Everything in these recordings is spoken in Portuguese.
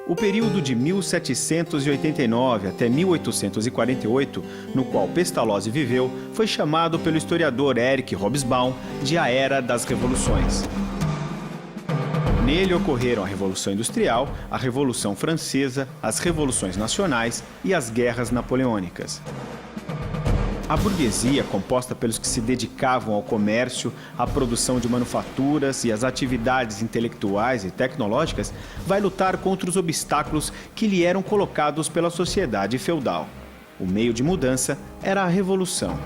O período de 1789 até 1848, no qual Pestalozzi viveu, foi chamado pelo historiador Eric Hobsbawm de a Era das Revoluções. Nele ocorreram a Revolução Industrial, a Revolução Francesa, as Revoluções Nacionais e as Guerras Napoleônicas. A burguesia, composta pelos que se dedicavam ao comércio, à produção de manufaturas e às atividades intelectuais e tecnológicas, vai lutar contra os obstáculos que lhe eram colocados pela sociedade feudal. O meio de mudança era a revolução.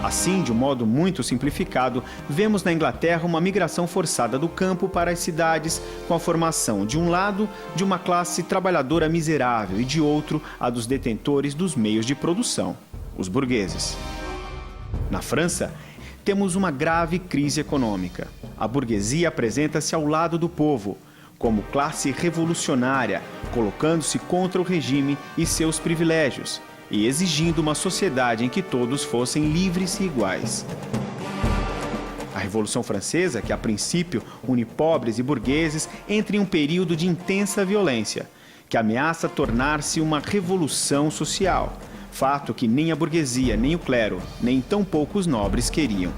Assim, de um modo muito simplificado, vemos na Inglaterra uma migração forçada do campo para as cidades, com a formação, de um lado, de uma classe trabalhadora miserável e de outro, a dos detentores dos meios de produção, os burgueses. Na França, temos uma grave crise econômica. A burguesia apresenta-se ao lado do povo, como classe revolucionária, colocando-se contra o regime e seus privilégios, e exigindo uma sociedade em que todos fossem livres e iguais. A Revolução Francesa, que a princípio une pobres e burgueses, entra em um período de intensa violência, que ameaça tornar-se uma revolução social, fato que nem a burguesia, nem o clero, nem tão poucos nobres queriam.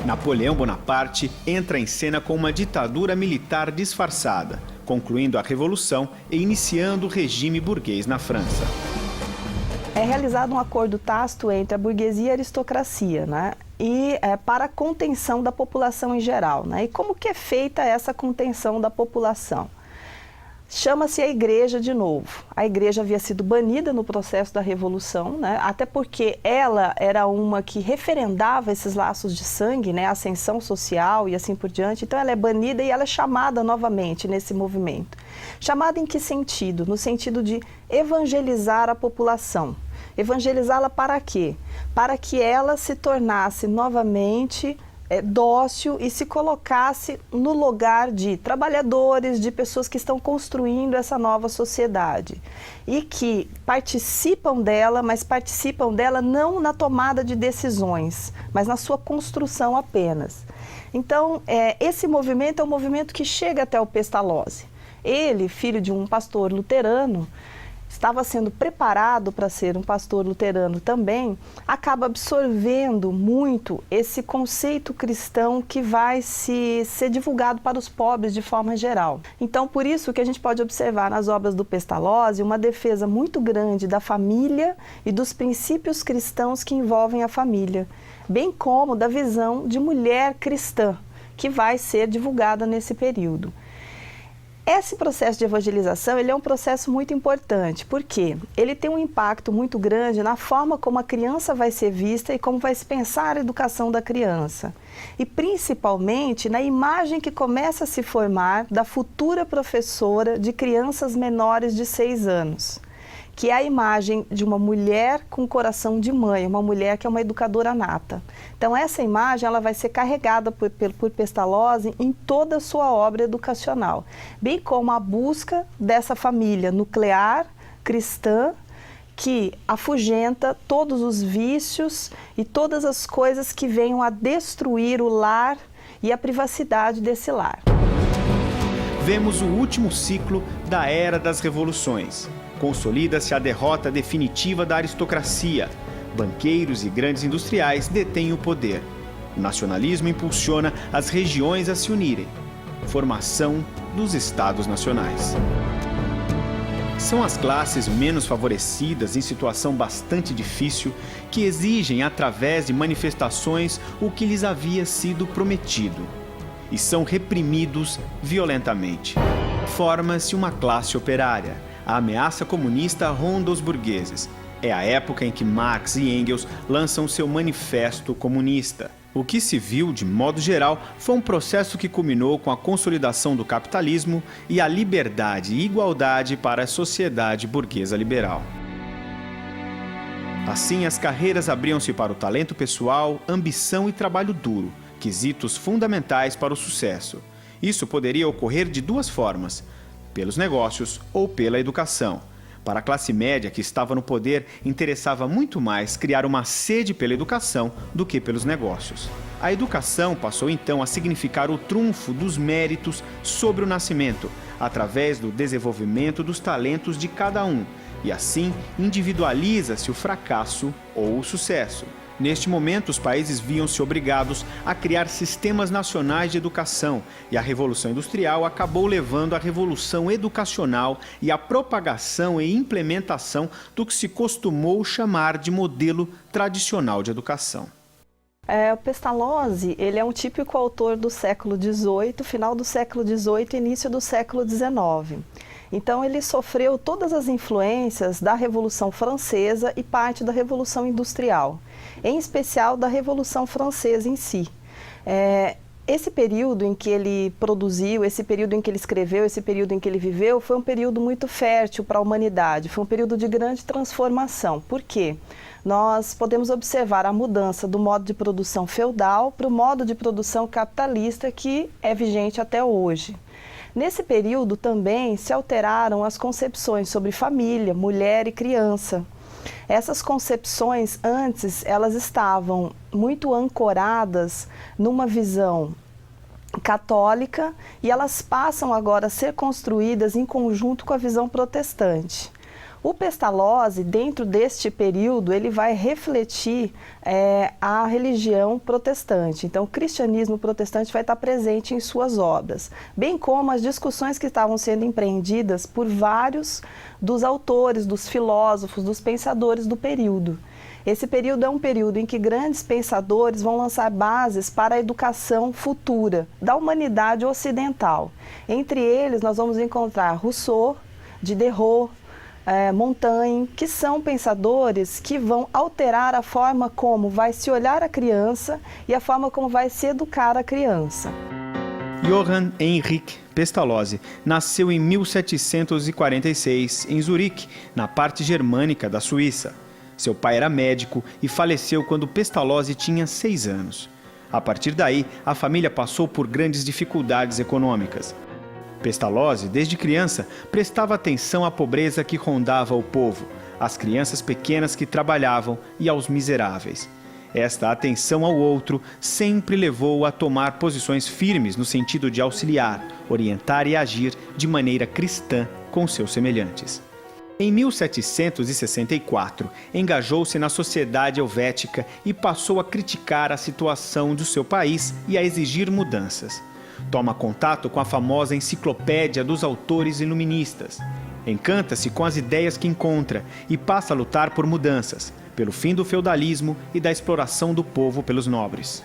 Napoleão Bonaparte entra em cena com uma ditadura militar disfarçada, concluindo a Revolução e iniciando o regime burguês na França. É realizado um acordo tácito entre a burguesia e a aristocracia, né? Para a contenção da população em geral, né? E como que é feita essa contenção da população? Chama-se a igreja de novo. A igreja havia sido banida no processo da Revolução, né? Até porque ela era uma que referendava esses laços de sangue, né? A ascensão social e assim por diante. Então ela é banida e ela é chamada novamente nesse movimento. Chamada em que sentido? No sentido de evangelizar a população. Evangelizá-la para quê? Para que ela se tornasse novamente dócil e se colocasse no lugar de trabalhadores, de pessoas que estão construindo essa nova sociedade e que participam dela, mas participam dela não na tomada de decisões, mas na sua construção apenas. Então, esse movimento é um movimento que chega até o Pestalozzi. Ele, filho de um pastor luterano, estava sendo preparado para ser um pastor luterano também, acaba absorvendo muito esse conceito cristão que vai ser divulgado para os pobres de forma geral. Então, por isso que a gente pode observar nas obras do Pestalozzi uma defesa muito grande da família e dos princípios cristãos que envolvem a família, bem como da visão de mulher cristã, que vai ser divulgada nesse período. Esse processo de evangelização ele é um processo muito importante, porque ele tem um impacto muito grande na forma como a criança vai ser vista e como vai se pensar a educação da criança. E principalmente na imagem que começa a se formar da futura professora de crianças menores de 6 anos. Que é a imagem de uma mulher com coração de mãe, uma mulher que é uma educadora nata. Então essa imagem ela vai ser carregada por Pestalozzi em toda a sua obra educacional, bem como a busca dessa família nuclear, cristã, que afugenta todos os vícios e todas as coisas que venham a destruir o lar e a privacidade desse lar. Vemos o último ciclo da Era das Revoluções. Consolida-se a derrota definitiva da aristocracia. Banqueiros e grandes industriais detêm o poder. O nacionalismo impulsiona as regiões a se unirem. Formação dos Estados Nacionais. São as classes menos favorecidas, em situação bastante difícil, que exigem, através de manifestações, o que lhes havia sido prometido. E são reprimidos violentamente. Forma-se uma classe operária. A ameaça comunista ronda os burgueses. É a época em que Marx e Engels lançam seu Manifesto Comunista. O que se viu, de modo geral, foi um processo que culminou com a consolidação do capitalismo e a liberdade e igualdade para a sociedade burguesa liberal. Assim, as carreiras abriam-se para o talento pessoal, ambição e trabalho duro, quesitos fundamentais para o sucesso. Isso poderia ocorrer de duas formas: pelos negócios ou pela educação. Para a classe média que estava no poder, interessava muito mais criar uma sede pela educação do que pelos negócios. A educação passou então a significar o trunfo dos méritos sobre o nascimento, através do desenvolvimento dos talentos de cada um, e assim individualiza-se o fracasso ou o sucesso. Neste momento, os países viam-se obrigados a criar sistemas nacionais de educação, e a Revolução Industrial acabou levando à revolução educacional e à propagação e implementação do que se costumou chamar de modelo tradicional de educação. O Pestalozzi, ele é um típico autor do século XVIII, final do século XVIII e início do século XIX. Então ele sofreu todas as influências da Revolução Francesa e parte da Revolução Industrial, em especial da Revolução Francesa em si. Esse período em que ele produziu, esse período em que ele escreveu, esse período em que ele viveu, foi um período muito fértil para a humanidade, foi um período de grande transformação. Por quê? Nós podemos observar a mudança do modo de produção feudal para o modo de produção capitalista que é vigente até hoje. Nesse período também se alteraram as concepções sobre família, mulher e criança. Essas concepções antes, elas estavam muito ancoradas numa visão católica e elas passam agora a ser construídas em conjunto com a visão protestante. O Pestalozzi, dentro deste período, ele vai refletir a religião protestante. Então, o cristianismo protestante vai estar presente em suas obras, bem como as discussões que estavam sendo empreendidas por vários dos autores, dos filósofos, dos pensadores do período. Esse período é um período em que grandes pensadores vão lançar bases para a educação futura da humanidade ocidental. Entre eles, nós vamos encontrar Rousseau, Diderot, Montaigne, que são pensadores que vão alterar a forma como vai se olhar a criança e a forma como vai se educar a criança. Johann Heinrich Pestalozzi nasceu em 1746 em Zurique, na parte germânica da Suíça. Seu pai era médico e faleceu quando Pestalozzi tinha 6 anos. A partir daí, a família passou por grandes dificuldades econômicas. Pestalozzi, desde criança, prestava atenção à pobreza que rondava o povo, às crianças pequenas que trabalhavam e aos miseráveis. Esta atenção ao outro sempre levou-o a tomar posições firmes no sentido de auxiliar, orientar e agir de maneira cristã com seus semelhantes. Em 1764, engajou-se na sociedade helvética e passou a criticar a situação do seu país e a exigir mudanças. Toma contato com a famosa enciclopédia dos autores iluministas. Encanta-se com as ideias que encontra e passa a lutar por mudanças, pelo fim do feudalismo e da exploração do povo pelos nobres.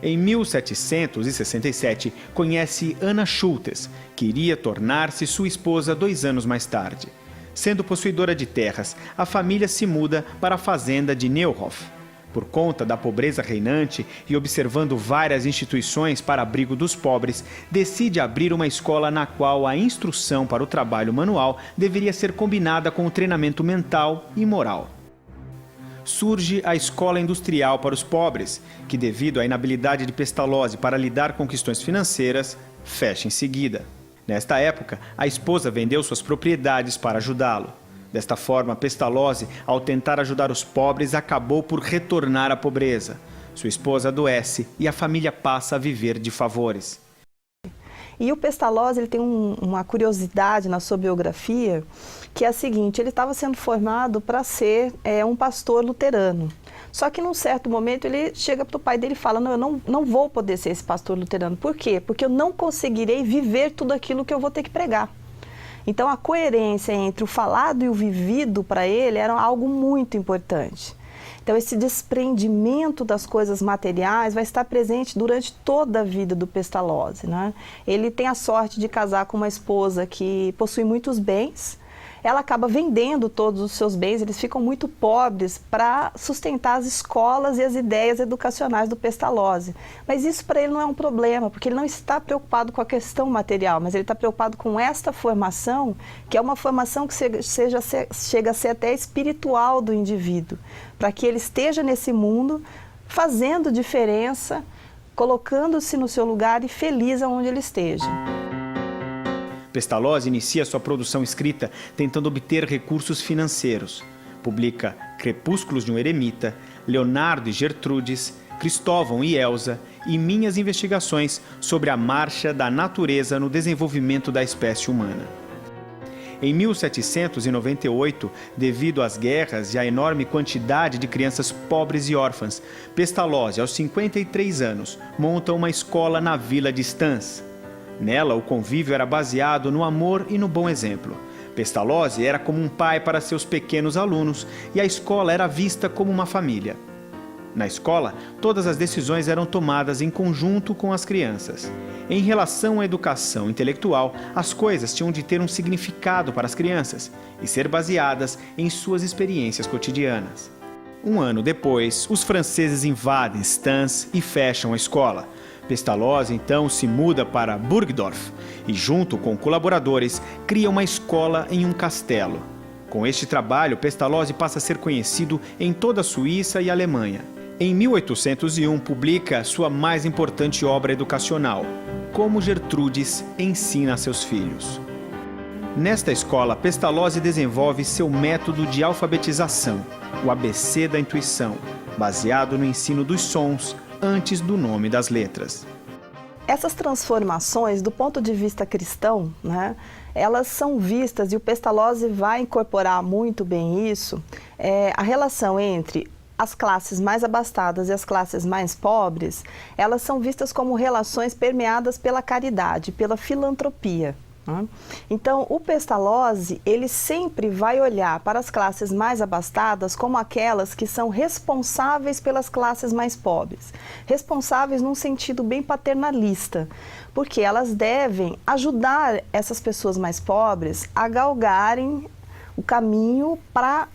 Em 1767, conhece Anna Schultes, que iria tornar-se sua esposa 2 anos mais tarde. Sendo possuidora de terras, a família se muda para a fazenda de Neuhof. Por conta da pobreza reinante e observando várias instituições para abrigo dos pobres, decide abrir uma escola na qual a instrução para o trabalho manual deveria ser combinada com o treinamento mental e moral. Surge a Escola Industrial para os Pobres, que devido à inabilidade de Pestalozzi para lidar com questões financeiras, fecha em seguida. Nesta época, a esposa vendeu suas propriedades para ajudá-lo. Desta forma, Pestalozzi, ao tentar ajudar os pobres, acabou por retornar à pobreza. Sua esposa adoece e a família passa a viver de favores. E o Pestalozzi ele tem uma curiosidade na sua biografia, que é a seguinte: ele estava sendo formado para ser um pastor luterano. Só que num certo momento ele chega para o pai dele e fala: não, eu não vou poder ser esse pastor luterano. Por quê? Porque eu não conseguirei viver tudo aquilo que eu vou ter que pregar. Então a coerência entre o falado e o vivido para ele era algo muito importante. Então esse desprendimento das coisas materiais vai estar presente durante toda a vida do Pestalozzi, né? Ele tem a sorte de casar com uma esposa que possui muitos bens. Ela acaba vendendo todos os seus bens, eles ficam muito pobres para sustentar as escolas e as ideias educacionais do Pestalozzi. Mas isso para ele não é um problema, porque ele não está preocupado com a questão material, mas ele está preocupado com esta formação, que é uma formação que chega a ser até espiritual do indivíduo, para que ele esteja nesse mundo fazendo diferença, colocando-se no seu lugar e feliz aonde ele esteja. Pestalozzi inicia sua produção escrita tentando obter recursos financeiros. Publica Crepúsculos de um Eremita, Leonardo e Gertrudes, Cristóvão e Elsa e minhas investigações sobre a marcha da natureza no desenvolvimento da espécie humana. Em 1798, devido às guerras e à enorme quantidade de crianças pobres e órfãs, Pestalozzi, aos 53 anos, monta uma escola na vila de Stans. Nela, o convívio era baseado no amor e no bom exemplo. Pestalozzi era como um pai para seus pequenos alunos e a escola era vista como uma família. Na escola, todas as decisões eram tomadas em conjunto com as crianças. Em relação à educação intelectual, as coisas tinham de ter um significado para as crianças e ser baseadas em suas experiências cotidianas. Um ano depois, os franceses invadem Stans e fecham a escola. Pestalozzi então se muda para Burgdorf e, junto com colaboradores, cria uma escola em um castelo. Com este trabalho, Pestalozzi passa a ser conhecido em toda a Suíça e Alemanha. Em 1801, publica sua mais importante obra educacional, Como Gertrudes ensina a seus filhos. Nesta escola, Pestalozzi desenvolve seu método de alfabetização, o ABC da intuição, baseado no ensino dos sons antes do nome das letras. Essas transformações, do ponto de vista cristão, elas são vistas, e o Pestalozzi vai incorporar muito bem isso, a relação entre as classes mais abastadas e as classes mais pobres, elas são vistas como relações permeadas pela caridade, pela filantropia. Então, o Pestalozzi, ele sempre vai olhar para as classes mais abastadas como aquelas que são responsáveis pelas classes mais pobres. Responsáveis num sentido bem paternalista, porque elas devem ajudar essas pessoas mais pobres a galgarem o caminho para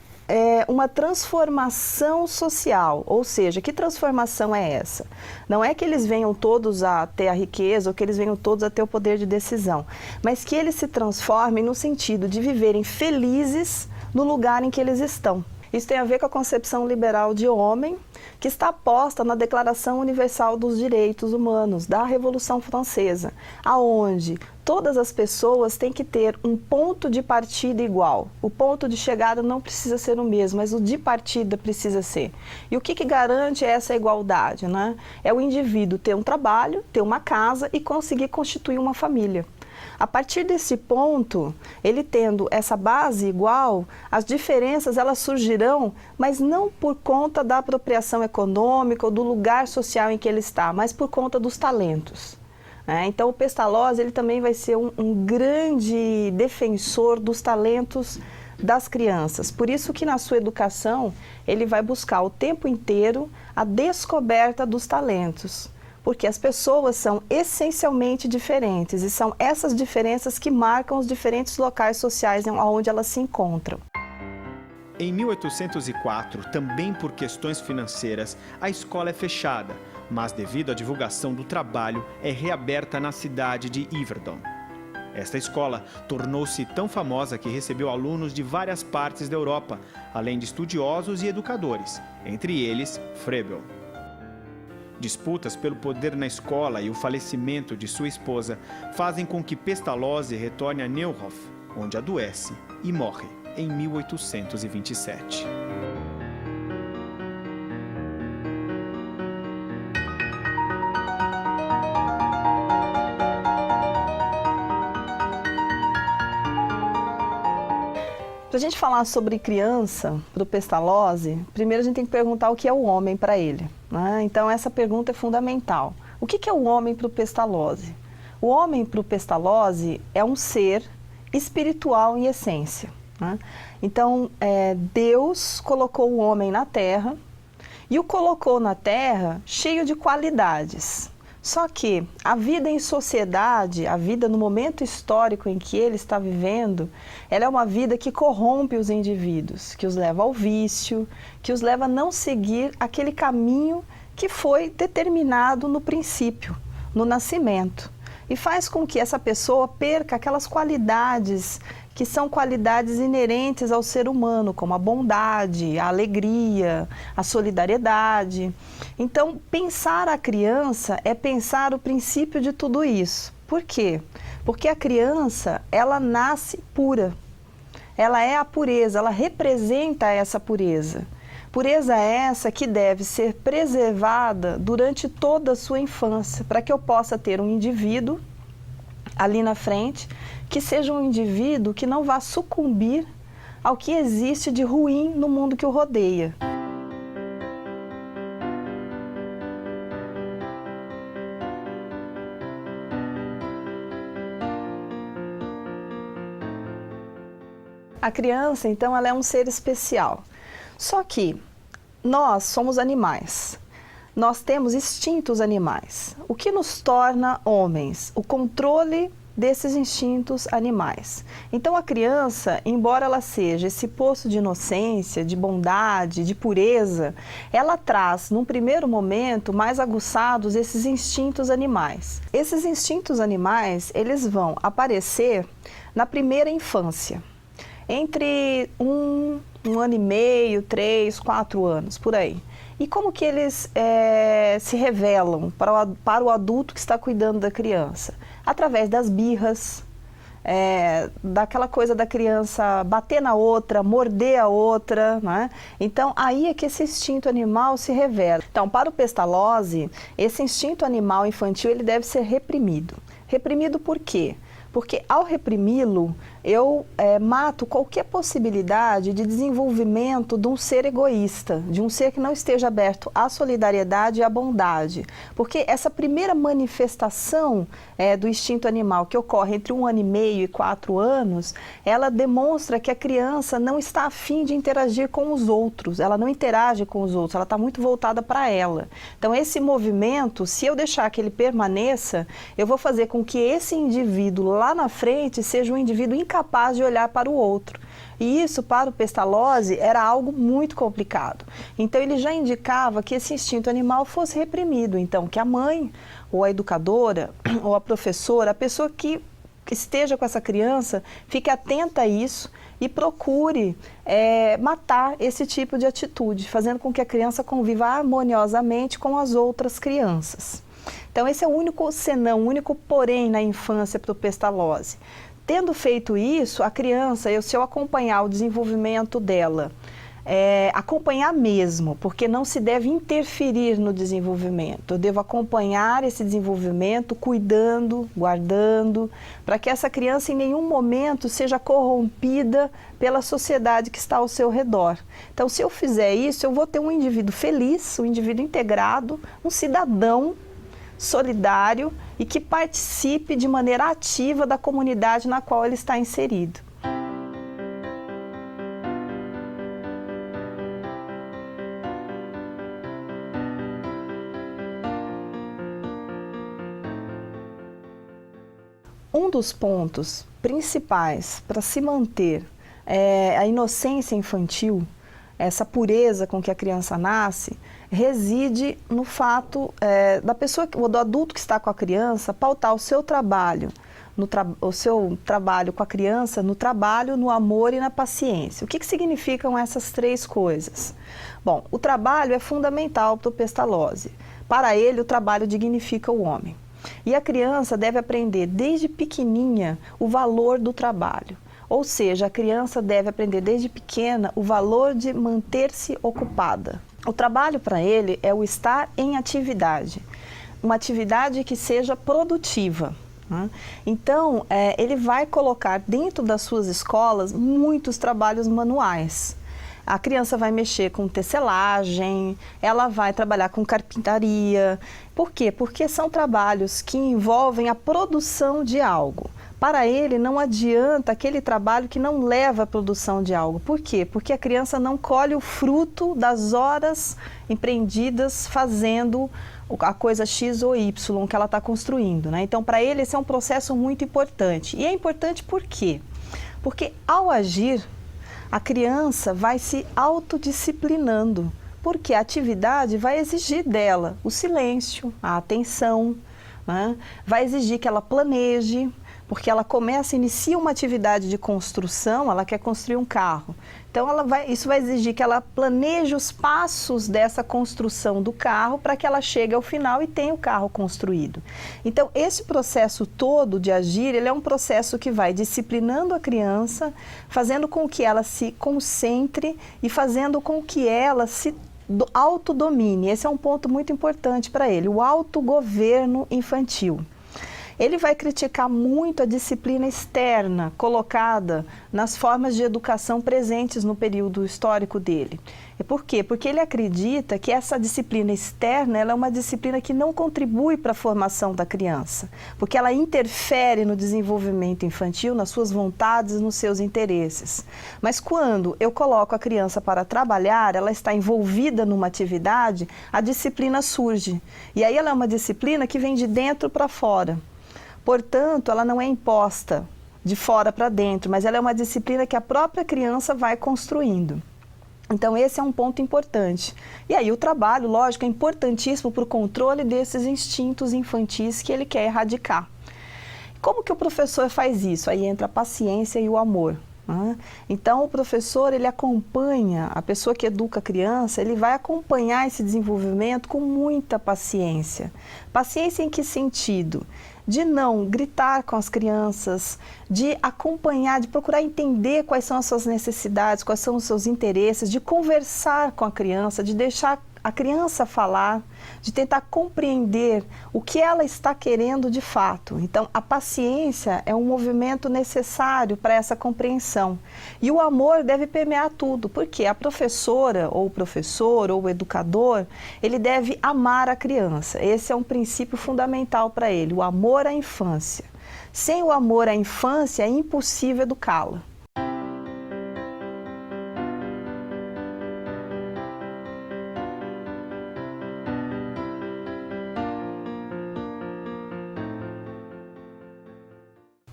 uma transformação social. Ou seja, que transformação é essa? Não é que eles venham todos a ter a riqueza ou que eles venham todos a ter o poder de decisão, mas que eles se transformem no sentido de viverem felizes no lugar em que eles estão. Isso tem a ver com a concepção liberal de homem, que está posta na Declaração Universal dos Direitos Humanos, da Revolução Francesa, aonde todas as pessoas têm que ter um ponto de partida igual. O ponto de chegada não precisa ser o mesmo, mas o de partida precisa ser. E o que garante essa igualdade, É o indivíduo ter um trabalho, ter uma casa e conseguir constituir uma família. A partir desse ponto, ele tendo essa base igual, as diferenças elas surgirão, mas não por conta da apropriação econômica ou do lugar social em que ele está, mas por conta dos talentos. Então, o Pestalozzi ele também vai ser um grande defensor dos talentos das crianças. Por isso que na sua educação, ele vai buscar o tempo inteiro a descoberta dos talentos. Porque as pessoas são essencialmente diferentes e são essas diferenças que marcam os diferentes locais sociais onde elas se encontram. Em 1804, também por questões financeiras, a escola é fechada, mas devido à divulgação do trabalho, é reaberta na cidade de Yverdon. Esta escola tornou-se tão famosa que recebeu alunos de várias partes da Europa, além de estudiosos e educadores, entre eles Froebel. Disputas pelo poder na escola e o falecimento de sua esposa fazem com que Pestalozzi retorne a Neuhof, onde adoece e morre em 1827. Para a gente falar sobre criança, para o Pestalozzi, primeiro a gente tem que perguntar o que é o homem para ele. Então, essa pergunta é fundamental. O que é o homem para o Pestalozzi? O homem para o Pestalozzi é um ser espiritual em essência. Então, Deus colocou o homem na Terra e o colocou na Terra cheio de qualidades. Só que a vida em sociedade, a vida no momento histórico em que ele está vivendo, ela é uma vida que corrompe os indivíduos, que os leva ao vício, que os leva a não seguir aquele caminho que foi determinado no princípio, no nascimento. E faz com que essa pessoa perca aquelas qualidades que são qualidades inerentes ao ser humano, como a bondade, a alegria, a solidariedade. Então, pensar a criança é pensar o princípio de tudo isso. Por quê? Porque a criança, ela nasce pura. Ela é a pureza, ela representa essa pureza. Pureza essa que deve ser preservada durante toda a sua infância, para que eu possa ter um indivíduo ali na frente, que seja um indivíduo que não vá sucumbir ao que existe de ruim no mundo que o rodeia. A criança, então, ela é um ser especial. Só que nós somos animais. Nós temos instintos animais. O que nos torna homens? O controle desses instintos animais. Então a criança, embora ela seja esse poço de inocência, de bondade, de pureza, ela traz, num primeiro momento, mais aguçados esses instintos animais. Esses instintos animais, eles vão aparecer na primeira infância, entre um ano e meio, 3, 4 anos, por aí. E como que eles se revelam para o adulto que está cuidando da criança? Através das birras, daquela coisa da criança bater na outra, morder a outra, né? Então, aí é que esse instinto animal se revela. Então, para o Pestalozzi, esse instinto animal infantil, ele deve ser reprimido. Reprimido por quê? Porque ao reprimi-lo, eu mato qualquer possibilidade de desenvolvimento de um ser egoísta, de um ser que não esteja aberto à solidariedade e à bondade. Porque essa primeira manifestação do instinto animal, que ocorre entre 1 ano e meio e 4 anos, ela demonstra que a criança não está afim de interagir com os outros, ela não interage com os outros, ela está muito voltada para ela. Então esse movimento, se eu deixar que ele permaneça, eu vou fazer com que esse indivíduo lá na frente seja um indivíduo incapaz de olhar para o outro. E isso, para o Pestalozzi, era algo muito complicado. Então, ele já indicava que esse instinto animal fosse reprimido. Então, que a mãe, ou a educadora, ou a professora, a pessoa que esteja com essa criança, fique atenta a isso e procure matar esse tipo de atitude, fazendo com que a criança conviva harmoniosamente com as outras crianças. Então, esse é o único senão, o único porém na infância para o Pestalozzi. Tendo feito isso, a criança, se eu acompanhar o desenvolvimento dela, acompanhar mesmo, porque não se deve interferir no desenvolvimento. Eu devo acompanhar esse desenvolvimento, cuidando, guardando, para que essa criança em nenhum momento seja corrompida pela sociedade que está ao seu redor. Então, se eu fizer isso, eu vou ter um indivíduo feliz, um indivíduo integrado, um cidadão solidário e que participe de maneira ativa da comunidade na qual ele está inserido. Um dos pontos principais para se manter a inocência infantil, essa pureza com que a criança nasce, reside no fato da pessoa, do adulto que está com a criança, pautar o seu trabalho, o seu trabalho com a criança, no trabalho, no amor e na paciência. O que significam essas 3 coisas? Bom, o trabalho é fundamental para o Pestalozzi. Para ele, o trabalho dignifica o homem. E a criança deve aprender desde pequenininha o valor do trabalho. Ou seja, a criança deve aprender desde pequena o valor de manter-se ocupada. O trabalho para ele é o estar em atividade, uma atividade que seja produtiva. Né? Então, ele vai colocar dentro das suas escolas muitos trabalhos manuais. A criança vai mexer com tecelagem, ela vai trabalhar com carpintaria. Por quê? Porque são trabalhos que envolvem a produção de algo. Para ele, não adianta aquele trabalho que não leva à produção de algo. Por quê? Porque a criança não colhe o fruto das horas empreendidas fazendo a coisa X ou Y que ela está construindo. Né? Então, para ele, esse é um processo muito importante. E é importante por quê? Porque ao agir, a criança vai se autodisciplinando. Porque a atividade vai exigir dela o silêncio, a atenção, né? Vai exigir que ela planeje. porque ela inicia uma atividade de construção, ela quer construir um carro. Então, isso vai exigir que ela planeje os passos dessa construção do carro para que ela chegue ao final e tenha o carro construído. Então, esse processo todo de agir, ele é um processo que vai disciplinando a criança, fazendo com que ela se concentre e fazendo com que ela se autodomine. Esse é um ponto muito importante para ele, o autogoverno infantil. Ele vai criticar muito a disciplina externa colocada nas formas de educação presentes no período histórico dele. E por quê? Porque ele acredita que essa disciplina externa ela é uma disciplina que não contribui para a formação da criança, porque ela interfere no desenvolvimento infantil, nas suas vontades, nos seus interesses. Mas quando eu coloco a criança para trabalhar, ela está envolvida numa atividade, a disciplina surge. E aí ela é uma disciplina que vem de dentro para fora. Portanto, ela não é imposta de fora para dentro, mas ela é uma disciplina que a própria criança vai construindo. Então, esse é um ponto importante. E aí o trabalho, lógico, é importantíssimo para o controle desses instintos infantis que ele quer erradicar. Como que o professor faz isso? Aí entra a paciência e o amor. Então, o professor, ele acompanha, a pessoa que educa a criança, ele vai acompanhar esse desenvolvimento com muita paciência. Paciência em que sentido? De não gritar com as crianças, de acompanhar, de procurar entender quais são as suas necessidades, quais são os seus interesses, de conversar com a criança, de deixar a criança falar, de tentar compreender o que ela está querendo de fato. Então, a paciência é um movimento necessário para essa compreensão. E o amor deve permear tudo, porque a professora, ou o professor, ou o educador, ele deve amar a criança. Esse é um princípio fundamental para ele, o amor à infância. Sem o amor à infância, é impossível educá-la.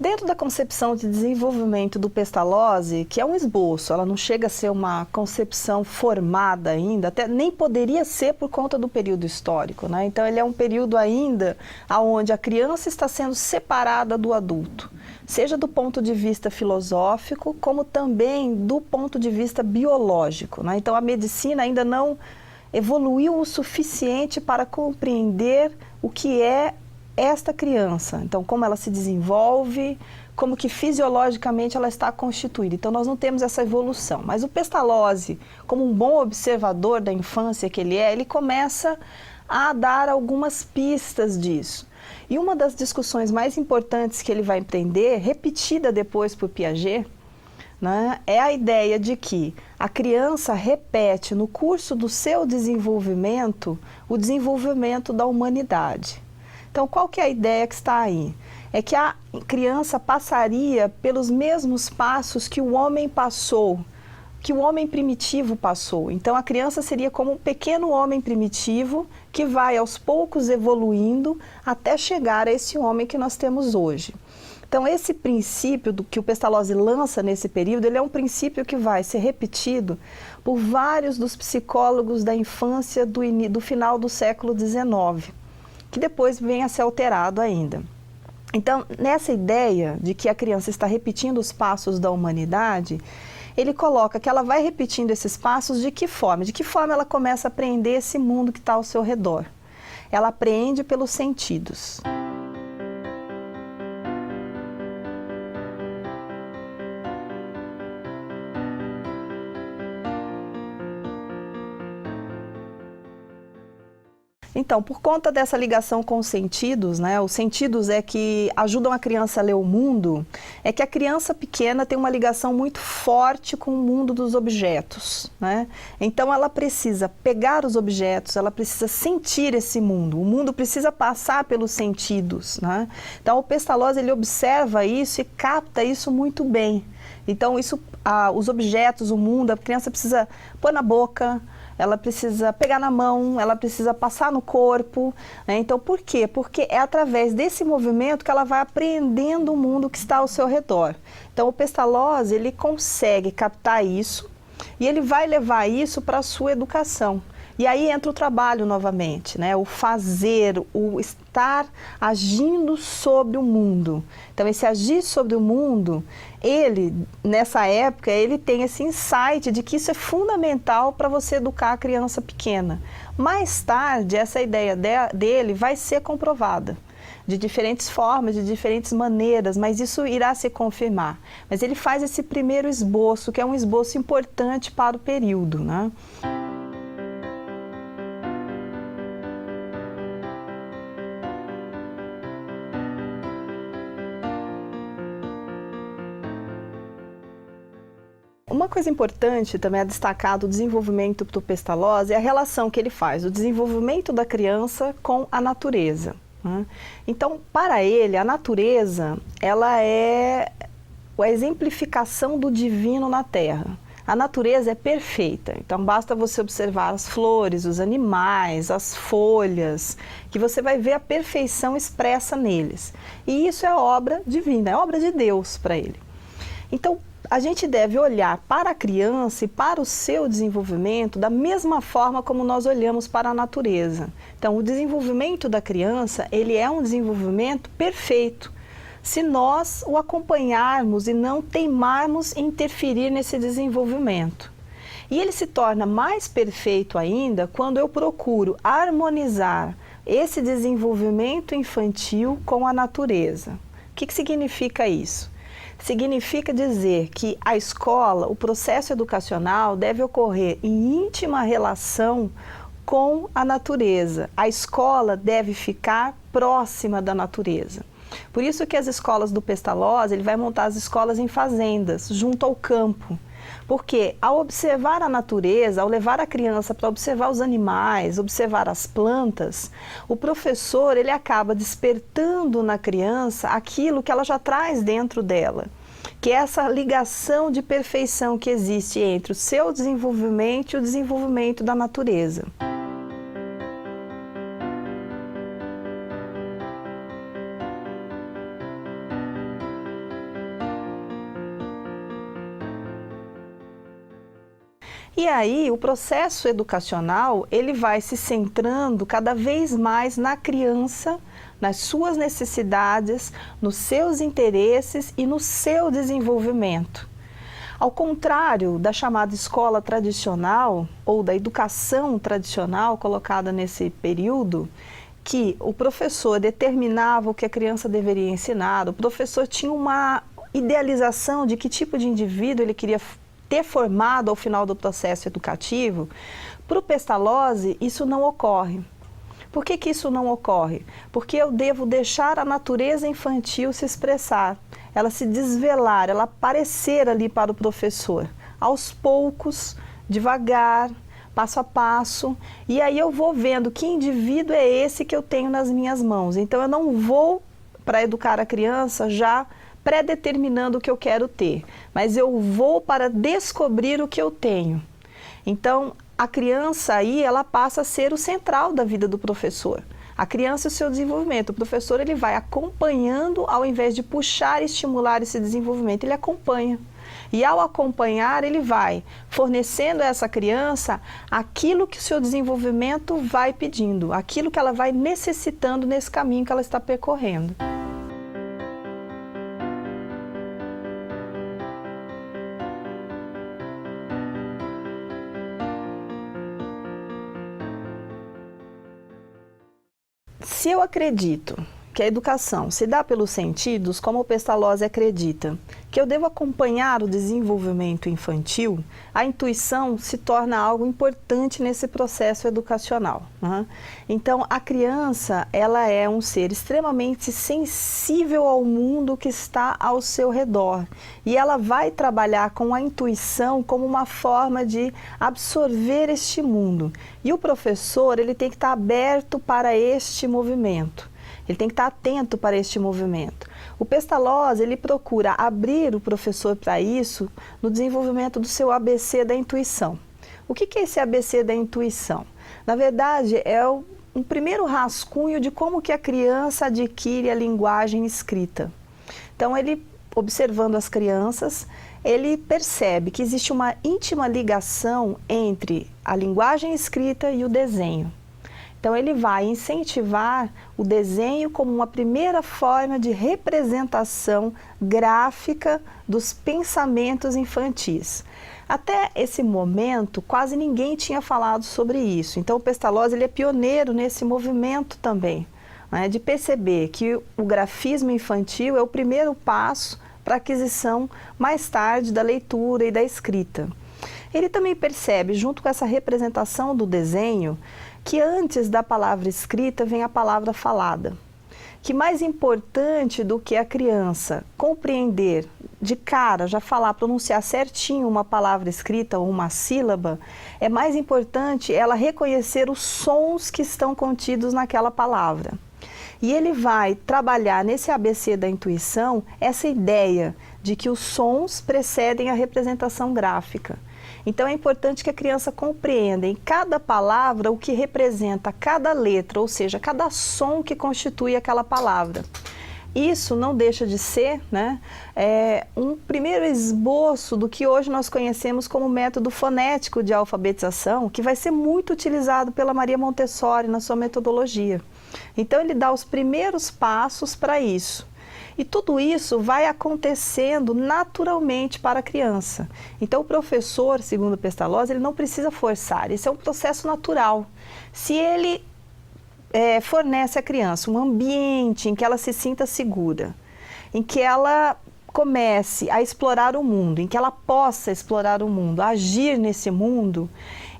Dentro da concepção de desenvolvimento do Pestalozzi, que é um esboço, ela não chega a ser uma concepção formada ainda, até nem poderia ser por conta do período histórico, né? Então ele é um período ainda onde a criança está sendo separada do adulto, seja do ponto de vista filosófico, como também do ponto de vista biológico, né? Então a medicina ainda não evoluiu o suficiente para compreender o que é esta criança, então como ela se desenvolve, como que fisiologicamente ela está constituída. Então nós não temos essa evolução, mas o Pestalozzi, como um bom observador da infância que ele é, ele começa a dar algumas pistas disso. E uma das discussões mais importantes que ele vai empreender, repetida depois por Piaget, né, é a ideia de que a criança repete no curso do seu desenvolvimento o desenvolvimento da humanidade. Então, qual que é a ideia que está aí? É que a criança passaria pelos mesmos passos que o homem passou, que o homem primitivo passou. Então, a criança seria como um pequeno homem primitivo que vai aos poucos evoluindo até chegar a esse homem que nós temos hoje. Então, esse princípio que o Pestalozzi lança nesse período, ele é um princípio que vai ser repetido por vários dos psicólogos da infância do final do século XIX. Que depois vem a ser alterado ainda. Então, nessa ideia de que a criança está repetindo os passos da humanidade, ele coloca que ela vai repetindo esses passos de que forma? De que forma ela começa a aprender esse mundo que está ao seu redor? Ela aprende pelos sentidos. Então, por conta dessa ligação com os sentidos, né, os sentidos é que ajudam a criança a ler o mundo, é que a criança pequena tem uma ligação muito forte com o mundo dos objetos, né? Então, ela precisa pegar os objetos, ela precisa sentir esse mundo, o mundo precisa passar pelos sentidos, né? Então, o Pestalozzi, ele observa isso e capta isso muito bem. Então, os objetos, o mundo, a criança precisa pôr na boca, ela precisa pegar na mão, ela precisa passar no corpo, né? Então, por quê? Porque é através desse movimento que ela vai aprendendo o mundo que está ao seu redor. Então, o Pestalozzi, ele consegue captar isso e ele vai levar isso para a sua educação. E aí entra o trabalho novamente, né? O fazer, o estar agindo sobre o mundo. Então, esse agir sobre o mundo, ele, nessa época, ele tem esse insight de que isso é fundamental para você educar a criança pequena. Mais tarde, essa ideia dele vai ser comprovada de diferentes formas, de diferentes maneiras, mas isso irá se confirmar. Mas ele faz esse primeiro esboço, que é um esboço importante para o período, né? Uma coisa importante também a destacar do desenvolvimento do Pestalozzi é a relação que ele faz, o desenvolvimento da criança com a natureza, né? Então, para ele, a natureza, ela é a exemplificação do divino na Terra. A natureza é perfeita, então basta você observar as flores, os animais, as folhas, que você vai ver a perfeição expressa neles. E isso é obra divina, é obra de Deus para ele. Então, a gente deve olhar para a criança e para o seu desenvolvimento da mesma forma como nós olhamos para a natureza. Então, o desenvolvimento da criança, ele é um desenvolvimento perfeito, se nós o acompanharmos e não teimarmos em interferir nesse desenvolvimento. E ele se torna mais perfeito ainda quando eu procuro harmonizar esse desenvolvimento infantil com a natureza. O que significa isso? Significa dizer que a escola, o processo educacional deve ocorrer em íntima relação com a natureza. A escola deve ficar próxima da natureza. Por isso que as escolas do Pestalozzi, ele vai montar as escolas em fazendas, junto ao campo. Porque ao observar a natureza, ao levar a criança para observar os animais, observar as plantas, o professor ele acaba despertando na criança aquilo que ela já traz dentro dela, que é essa ligação de perfeição que existe entre o seu desenvolvimento e o desenvolvimento da natureza. E aí, o processo educacional, ele vai se centrando cada vez mais na criança, nas suas necessidades, nos seus interesses e no seu desenvolvimento. Ao contrário da chamada escola tradicional, ou da educação tradicional colocada nesse período, que o professor determinava o que a criança deveria ensinar, o professor tinha uma idealização de que tipo de indivíduo ele queria ter formado ao final do processo educativo. Para o Pestalozzi, isso não ocorre. Por que isso não ocorre? Porque eu devo deixar a natureza infantil se expressar, ela se desvelar, ela aparecer ali para o professor, aos poucos, devagar, passo a passo, e aí eu vou vendo que indivíduo é esse que eu tenho nas minhas mãos. Então eu não vou, para educar a criança, já pré-determinando o que eu quero ter, mas eu vou para descobrir o que eu tenho. Então, a criança aí, ela passa a ser o central da vida do professor. A criança e o seu desenvolvimento. O professor, ele vai acompanhando, ao invés de puxar e estimular esse desenvolvimento, ele acompanha. E ao acompanhar, ele vai fornecendo a essa criança aquilo que o seu desenvolvimento vai pedindo, aquilo que ela vai necessitando nesse caminho que ela está percorrendo. Se eu acredito que a educação se dá pelos sentidos, como o Pestalozzi acredita, que eu devo acompanhar o desenvolvimento infantil, a intuição se torna algo importante nesse processo educacional, né? Então, a criança, ela é um ser extremamente sensível ao mundo que está ao seu redor. E ela vai trabalhar com a intuição como uma forma de absorver este mundo. E o professor, ele tem que estar aberto para este movimento. Ele tem que estar atento para este movimento. O Pestalozzi, ele procura abrir o professor para isso no desenvolvimento do seu ABC da intuição. O que é esse ABC da intuição? Na verdade, é um primeiro rascunho de como que a criança adquire a linguagem escrita. Então, ele, observando as crianças, ele percebe que existe uma íntima ligação entre a linguagem escrita e o desenho. Então, ele vai incentivar o desenho como uma primeira forma de representação gráfica dos pensamentos infantis. Até esse momento, quase ninguém tinha falado sobre isso. Então, o Pestalozzi ele é pioneiro nesse movimento também, né, de perceber que o grafismo infantil é o primeiro passo para a aquisição mais tarde da leitura e da escrita. Ele também percebe, junto com essa representação do desenho, que antes da palavra escrita vem a palavra falada. Que mais importante do que a criança compreender de cara, já falar, pronunciar certinho uma palavra escrita ou uma sílaba, é mais importante ela reconhecer os sons que estão contidos naquela palavra. E ele vai trabalhar nesse ABC da intuição essa ideia de que os sons precedem a representação gráfica. Então é importante que a criança compreenda em cada palavra o que representa cada letra, ou seja, cada som que constitui aquela palavra. Isso não deixa de ser, né, um primeiro esboço do que hoje nós conhecemos como método fonético de alfabetização, que vai ser muito utilizado pela Maria Montessori na sua metodologia. Então ele dá os primeiros passos para isso. E tudo isso vai acontecendo naturalmente para a criança. Então o professor, segundo Pestalozzi, ele não precisa forçar, isso é um processo natural. Se ele fornece à criança um ambiente em que ela se sinta segura, em que ela comece a explorar o mundo, em que ela possa explorar o mundo, agir nesse mundo,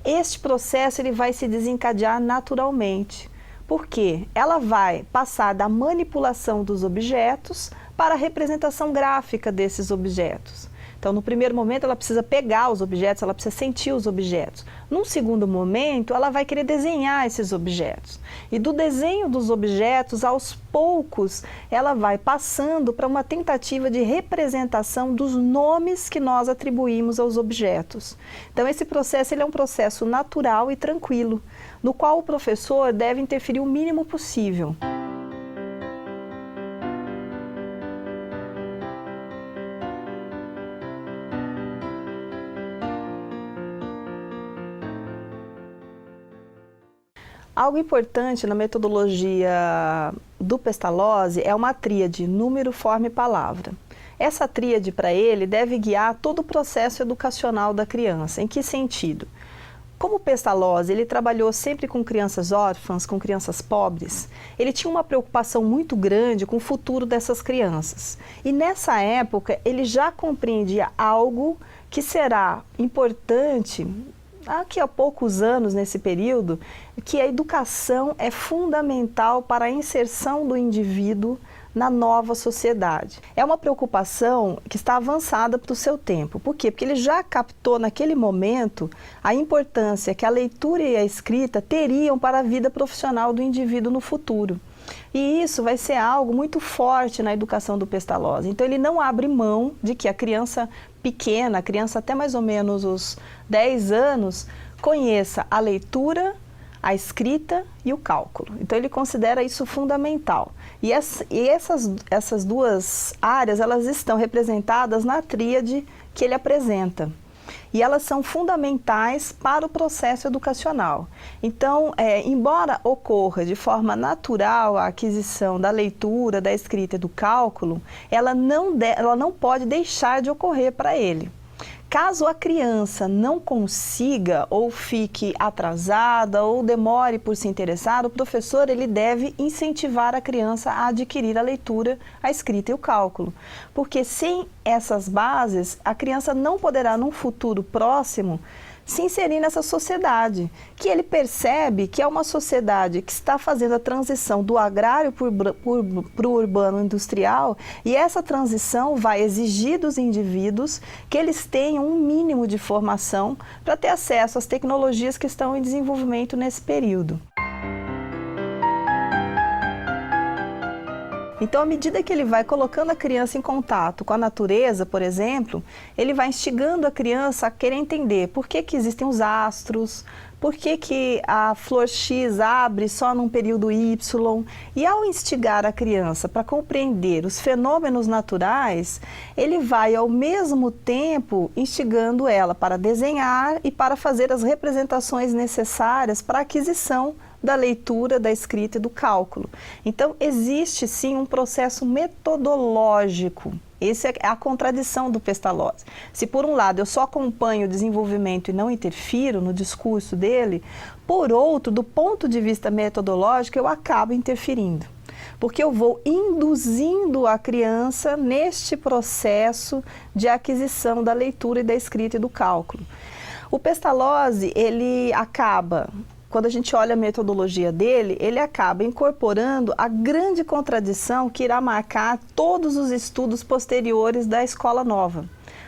este processo ele vai se desencadear naturalmente. Porque ela vai passar da manipulação dos objetos para a representação gráfica desses objetos. Então, no primeiro momento, ela precisa pegar os objetos, ela precisa sentir os objetos. Num segundo momento, ela vai querer desenhar esses objetos. E do desenho dos objetos, aos poucos, ela vai passando para uma tentativa de representação dos nomes que nós atribuímos aos objetos. Então, esse processo ele é um processo natural e tranquilo, no qual o professor deve interferir o mínimo possível. Algo importante na metodologia do Pestalozzi é uma tríade número, forma e palavra. Essa tríade, para ele, deve guiar todo o processo educacional da criança. Em que sentido? Como o Pestalozzi, ele trabalhou sempre com crianças órfãs, com crianças pobres, ele tinha uma preocupação muito grande com o futuro dessas crianças. E nessa época, ele já compreendia algo que será importante daqui a poucos anos, nesse período, que a educação é fundamental para a inserção do indivíduo na nova sociedade. É uma preocupação que está avançada para o seu tempo. Por quê? Porque ele já captou naquele momento a importância que a leitura e a escrita teriam para a vida profissional do indivíduo no futuro. E isso vai ser algo muito forte na educação do Pestalozzi. Então ele não abre mão de que a criança pequena, a criança até mais ou menos os 10 anos, conheça a leitura, a escrita e o cálculo. Então ele considera isso fundamental. E essas duas áreas, elas estão representadas na tríade que ele apresenta. E elas são fundamentais para o processo educacional. Então, embora ocorra de forma natural a aquisição da leitura, da escrita e do cálculo, ela não pode deixar de ocorrer para ele. Caso a criança não consiga ou fique atrasada ou demore por se interessar, o professor ele deve incentivar a criança a adquirir a leitura, a escrita e o cálculo. Porque sem essas bases, a criança não poderá, num futuro próximo, se inserir nessa sociedade, que ele percebe que é uma sociedade que está fazendo a transição do agrário para o urbano industrial, e essa transição vai exigir dos indivíduos que eles tenham um mínimo de formação para ter acesso às tecnologias que estão em desenvolvimento nesse período. Então, à medida que ele vai colocando a criança em contato com a natureza, por exemplo, ele vai instigando a criança a querer entender por que que existem os astros, por que que a flor X abre só num período Y. E ao instigar a criança para compreender os fenômenos naturais, ele vai ao mesmo tempo instigando ela para desenhar e para fazer as representações necessárias para a aquisição da leitura, da escrita e do cálculo. Então, existe sim um processo metodológico. Essa é a contradição do Pestalozzi. Se por um lado eu só acompanho o desenvolvimento e não interfiro no discurso dele, por outro, do ponto de vista metodológico, eu acabo interferindo. Porque eu vou induzindo a criança neste processo de aquisição da leitura e da escrita e do cálculo. O Pestalozzi, ele acaba, quando a gente olha a metodologia dele, ele acaba incorporando a grande contradição que irá marcar todos os estudos posteriores da Escola Nova,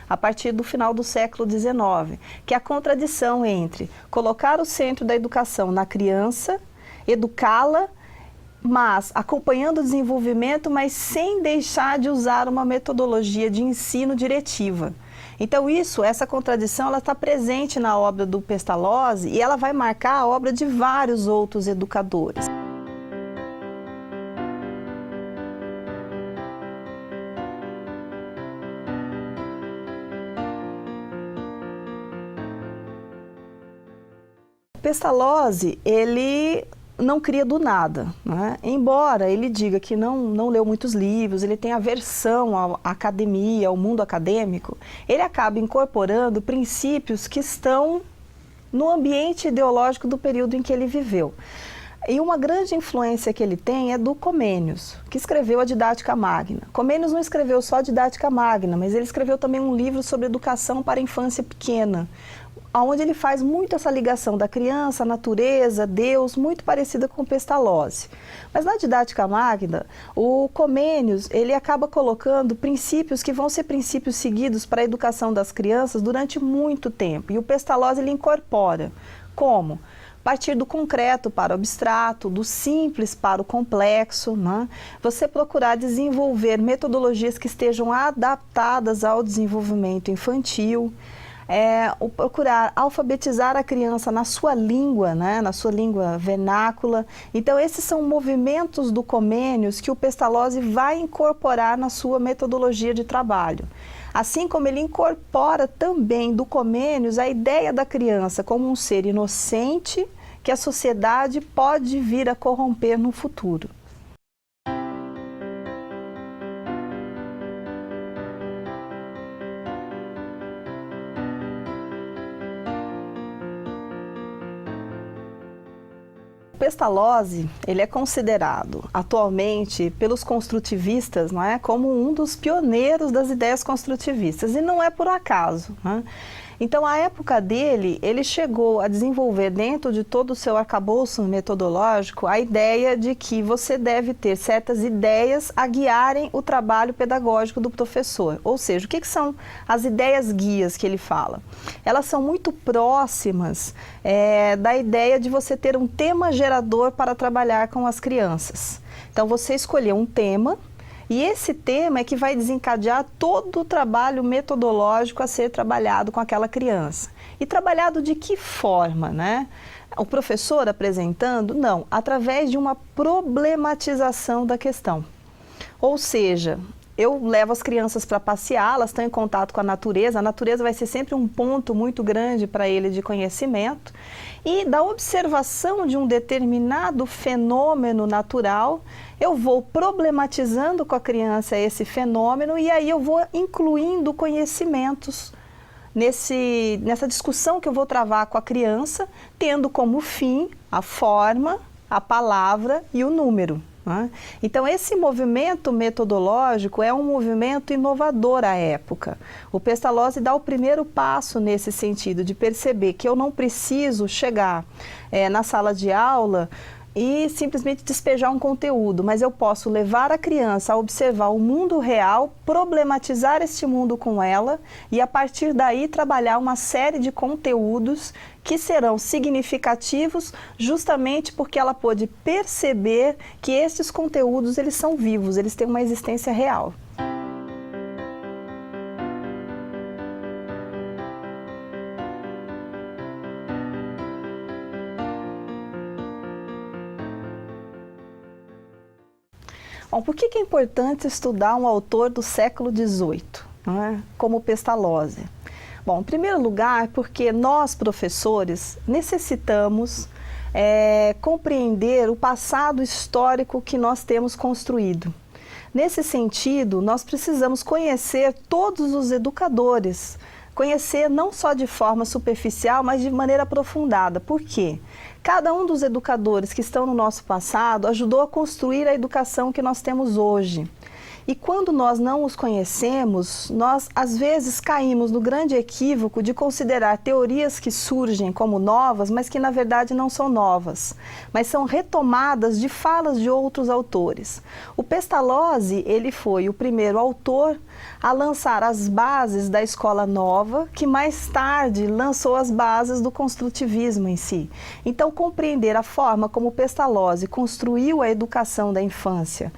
a partir do final do século XIX, que é a contradição entre colocar o centro da educação na criança, educá-la, mas acompanhando o desenvolvimento, mas sem deixar de usar uma metodologia de ensino diretiva. Então essa contradição, ela está presente na obra do Pestalozzi e ela vai marcar a obra de vários outros educadores. O Pestalozzi, ele não cria do nada, né? Embora ele diga que não leu muitos livros, ele tem aversão à academia, ao mundo acadêmico, ele acaba incorporando princípios que estão no ambiente ideológico do período em que ele viveu. E uma grande influência que ele tem é do Comênios, que escreveu a Didática Magna. Comênios não escreveu só a Didática Magna, mas ele escreveu também um livro sobre educação para a infância pequena, onde ele faz muito essa ligação da criança, a natureza, Deus, muito parecida com o Pestalozzi. Mas na Didática Magna, o Comênios, ele acaba colocando princípios que vão ser princípios seguidos para a educação das crianças durante muito tempo. E o Pestalozzi, ele incorpora como? Partir do concreto para o abstrato, do simples para o complexo, né? Você procurar desenvolver metodologias que estejam adaptadas ao desenvolvimento infantil, o procurar alfabetizar a criança na sua língua, né, na sua língua vernácula. Então, esses são movimentos do Comênios que o Pestalozzi vai incorporar na sua metodologia de trabalho. Assim como ele incorpora também do Comênios a ideia da criança como um ser inocente que a sociedade pode vir a corromper no futuro. Pestalozzi, ele é considerado atualmente pelos construtivistas, não é, como um dos pioneiros das ideias construtivistas, e não é por acaso, né? Então, a época dele, ele chegou a desenvolver dentro de todo o seu arcabouço metodológico a ideia de que você deve ter certas ideias a guiarem o trabalho pedagógico do professor. Ou seja, o que são as ideias guias que ele fala? Elas são muito próximas da ideia de você ter um tema gerador para trabalhar com as crianças. Então, você escolheu um tema, e esse tema é que vai desencadear todo o trabalho metodológico a ser trabalhado com aquela criança. E trabalhado de que forma, né? O professor apresentando? Não, através de uma problematização da questão. Ou seja, eu levo as crianças para passear, elas estão em contato com a natureza vai ser sempre um ponto muito grande para ele de conhecimento, e da observação de um determinado fenômeno natural, eu vou problematizando com a criança esse fenômeno e aí eu vou incluindo conhecimentos nessa discussão que eu vou travar com a criança, tendo como fim a forma, a palavra e o número. Então, esse movimento metodológico é um movimento inovador à época. O Pestalozzi dá o primeiro passo nesse sentido, de perceber que eu não preciso chegar na sala de aula e simplesmente despejar um conteúdo, mas eu posso levar a criança a observar o mundo real, problematizar este mundo com ela e a partir daí trabalhar uma série de conteúdos que serão significativos justamente porque ela pôde perceber que estes conteúdos eles são vivos, eles têm uma existência real. Bom, por que é importante estudar um autor do século XVIII, como Pestalozzi? Bom, em primeiro lugar, porque nós, professores, necessitamos compreender o passado histórico que nós temos construído. Nesse sentido, nós precisamos conhecer todos os educadores, conhecer não só de forma superficial, mas de maneira aprofundada. Por quê? Cada um dos educadores que estão no nosso passado ajudou a construir a educação que nós temos hoje. E quando nós não os conhecemos, nós às vezes caímos no grande equívoco de considerar teorias que surgem como novas, mas que na verdade não são novas, mas são retomadas de falas de outros autores. O Pestalozzi, ele foi o primeiro autor a lançar as bases da escola nova, que mais tarde lançou as bases do construtivismo em si. Então, compreender a forma como Pestalozzi construiu a educação da infância,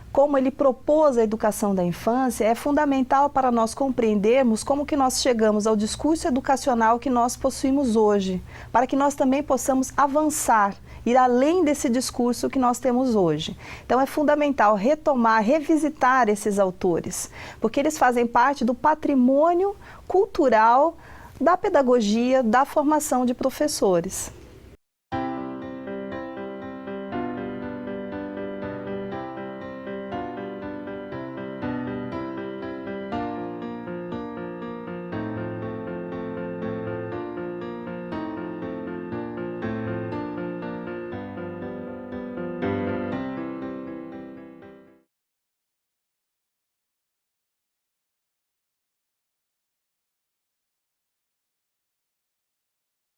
como ele propôs a educação da infância, é fundamental para nós compreendermos como que nós chegamos ao discurso educacional que nós possuímos hoje, para que nós também possamos avançar, ir além desse discurso que nós temos hoje. Então é fundamental retomar, revisitar esses autores, porque eles fazem parte do patrimônio cultural da pedagogia, da formação de professores.